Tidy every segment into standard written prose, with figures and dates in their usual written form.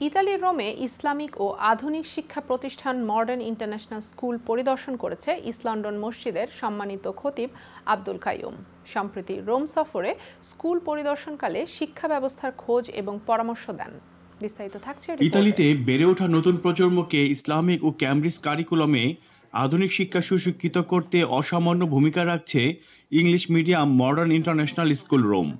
ইতালির রোমে ইসলামিক ও আধুনিক শিক্ষা প্রতিষ্ঠান মডার্ন ইন্টারন্যাশনাল স্কুল পরিদর্শন করেছে ইস্ট লন্ডন মসজিদের সম্মানিত খতিব আব্দুল কাইয়ুম। সম্প্রতি রোম সফরে স্কুল পরিদর্শনকালে শিক্ষা ব্যবস্থার খোঁজ এবং পরামর্শ দেন। বিস্তারিত থাকছে ইতালিতে বেড়ে ওঠা নতুন প্রজন্মকে ইসলামিক ও ক্যামব্রিজ কারিকুলামে আধুনিক শিক্ষা সুশিক্ষিত করতে অসামান্য ভূমিকা রাখছে English medium modern international school Rome.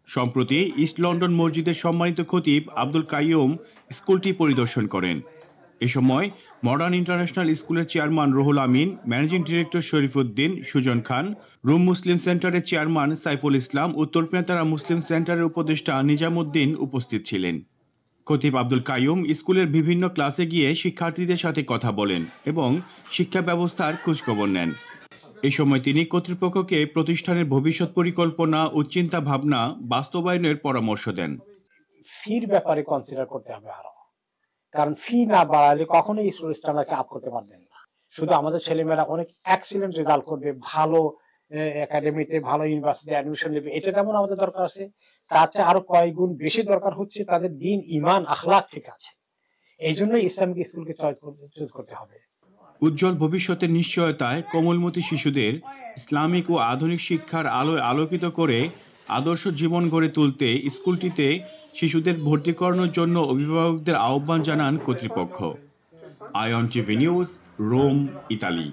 সম্প্রতি ইস্ট লন্ডন মসজিদের সম্মানিত খতিব আব্দুল কাইয়ুম স্কুলটি পরিদর্শন করেন। এ সময় মডার্ন ইন্টারন্যাশনাল স্কুলের chairman Ruhul Amin, managing director Sharifuddin, Sujan খান, রোম মুসলিম সেন্টারের চেয়ারম্যান সাইফুল ইসলাম ও তুর্কমেতারা মুসলিম সেন্টারের উপদেষ্টা নিজামুদ্দিন উপস্থিত ছিলেন। খতিব আব্দুল কাইয়ুম স্কুলের বিভিন্ন ক্লাসে গিয়ে শিক্ষার্থীদের সাথে কথা বলেন এবং শিক্ষা ব্যবস্থার খোঁজখবর নেন। এই সময় তিনি কর্তৃপক্ষকে প্রতিষ্ঠানের ভবিষ্যৎ পরিকল্পনা ও চিন্তা ভাবনা বাস্তবায়নের পরামর্শ দেন। ফির ব্যাপারে কনসিডার করতে হবে আরো, কারণ ফি না বাড়ালে কখনোই স্কুল স্ট্যান্ডার্ডকে আপ করতে পারবেন না। শুধু আমাদের ছেলেমেয়েরা অনেক এক্সিলেন্ট রেজাল্ট করবে, ভালো একাডেমিতে ভালো ইউনিভার্সিটি অ্যাডমিশন নেবে, এটা যেমন আমাদের দরকার আছে, তার চেয়ে আরো কয়েক গুণ বেশি দরকার হচ্ছে তাদের দিন, ইমান, আখলাক ঠিক আছে। এই জন্যই ইসলামিক স্কুলকে চয়েস করতে হবে। উজ্জ্বল ভবিষ্যতের নিশ্চয়তায় কোমলমতি শিশুদের ইসলামিক ও আধুনিক শিক্ষার আলোয় আলোকিত করে আদর্শ জীবন গড়ে তুলতে স্কুলটিতে শিশুদের ভর্তি করানোর জন্য অভিভাবকদের আহ্বান জানান কর্তৃপক্ষ। আয়ন টিভি নিউজ, রোম, ইতালি।